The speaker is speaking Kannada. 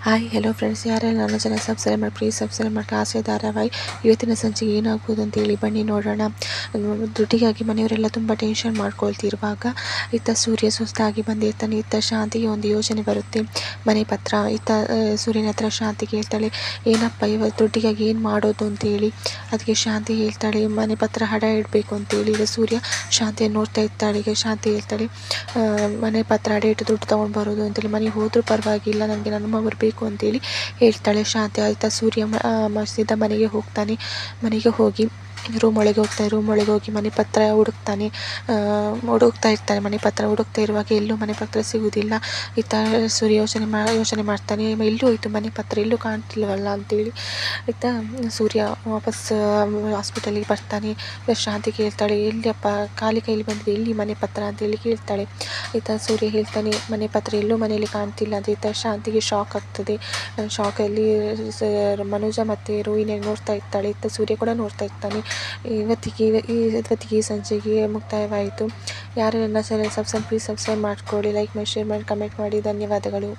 ಹಾಯ್ ಹೆಲೋ ಫ್ರೆಂಡ್ಸ್, ಯಾರೆಲ್ಲ ನನ್ನ ಚಾನಲ್ ಸಬ್ಸ್ಕ್ರೈಬ್ ಮಾಡಿ ಪ್ಲೀಸ್ ಸಬ್ಸ್ಕ್ರೈಬ್ ಮಾಡಿ. ಆಸೆ ಧಾರಾವಾಹಿ ಇವತ್ತಿನ ಸಂಚಿಗೆ ಏನಾಗ್ಬೋದು ಅಂತೇಳಿ ಬನ್ನಿ ನೋಡೋಣ. ದುಡ್ಡಿಗಾಗಿ ಮನೆಯವರೆಲ್ಲ ತುಂಬ ಟೆನ್ಷನ್ ಮಾಡ್ಕೊಳ್ತಿರುವಾಗ ಇತ್ತ ಸೂರ್ಯ ಸುಸ್ತಾಗಿ ಬಂದಿರ್ತಾನೆ. ಇತ್ತ ಶಾಂತಿಗೆ ಒಂದು ಯೋಚನೆ ಬರುತ್ತೆ, ಮನೆ ಪತ್ರ. ಇತ್ತ ಸೂರ್ಯನ ಹತ್ರ ಶಾಂತಿ ಹೇಳ್ತಾಳೆ, ಏನಪ್ಪ ಇವತ್ತು ದುಡ್ಡಿಗಾಗಿ ಏನು ಮಾಡೋದು ಅಂತೇಳಿ. ಅದಕ್ಕೆ ಶಾಂತಿ ಹೇಳ್ತಾಳೆ, ಮನೆ ಪತ್ರ ಹಡ ಇಡಬೇಕು ಅಂತೇಳಿ. ಈಗ ಸೂರ್ಯ ಶಾಂತಿಯನ್ನು ನೋಡ್ತಾ ಇರ್ತಾಳೆ. ಈಗ ಶಾಂತಿ ಹೇಳ್ತಾಳೆ, ಮನೆ ಪತ್ರ ಹಡ ಇಟ್ಟು ದುಡ್ಡು ತೊಗೊಂಡು ಬರೋದು ಅಂತೇಳಿ. ಮನೆಗೆ ಹೋದರೂ ಪರವಾಗಿಲ್ಲ, ನನಗೆ ನನ್ನ ಅಮ್ಮ ಬರಬೇಕು ಅಂತೇಳಿ ಹೇಳ್ತಾಳೆ ಶಾಂತಿ. ಆಯಿತಾ ಸೂರ್ಯ ಸೀದಾ ಮನೆಗೆ ಹೋಗ್ತಾನೆ. ಮನೆಗೆ ಹೋಗಿ ರೂಮ್ ಒಳಗೆ ಹೋಗಿ ಮನೆ ಪತ್ರ ಹುಡುಕ್ತಾ ಇರ್ತಾನೆ. ಮನೆ ಪತ್ರ ಹುಡುಕ್ತಾ ಇರುವಾಗ ಎಲ್ಲೂ ಮನೆ ಪತ್ರ ಸಿಗುವುದಿಲ್ಲ. ಇತ್ತ ಸೂರ್ಯ ಯೋಚನೆ ಮಾಡ್ತಾನೆ, ಎಲ್ಲೂ ಹೋಯ್ತು ಮನೆ ಪತ್ರ, ಎಲ್ಲೂ ಕಾಣ್ತಿಲ್ವಲ್ಲ ಅಂತೇಳಿ. ಇತ್ತ ಸೂರ್ಯ ವಾಪಸ್ ಹಾಸ್ಪಿಟಲಿಗೆ ಬರ್ತಾನೆ. ಶಾಂತಿ ಕೇಳ್ತಾಳೆ, ಎಲ್ಲಿಯಪ್ಪ ಖಾಲಿ ಕೈಲಿ ಬಂದಿದೆ, ಎಲ್ಲಿ ಮನೆ ಪತ್ರ ಅಂತೇಳಿ ಕೇಳ್ತಾಳೆ. ಇತ್ತ ಸೂರ್ಯ ಹೇಳ್ತಾನೆ, ಮನೆ ಪತ್ರ ಎಲ್ಲೂ ಮನೆಯಲ್ಲಿ ಕಾಣ್ತಿಲ್ಲ ಅಂತ. ಇತ್ತ ಶಾಂತಿಗೆ ಶಾಕ್ ಆಗ್ತದೆ. ಶಾಕಲ್ಲಿ ಮನೋಜ ಮತ್ತು ರೋಹಿಣಿ ನೋಡ್ತಾ ಇರ್ತಾಳೆ. ಇತ್ತ ಸೂರ್ಯ ಕೂಡ ನೋಡ್ತಾ ಇರ್ತಾನೆ. ಇವತ್ತಿಗೆ ಈ ಸಂಚಿಕೆ ಮುಕ್ತಾಯವಾಯಿತು. ಯಾರು ನನ್ನ ಚಾನಲ್ ಪ್ಲೀಸ್ ಸಬ್ಸ್ಕ್ರೈಬ್ ಮಾಡ್ಕೊಳ್ಳಿ, ಲೈಕ್ ಮಾಡಿ, ಶೇರ್ ಮಾಡಿ, ಕಮೆಂಟ್ ಮಾಡಿ. ಧನ್ಯವಾದಗಳು.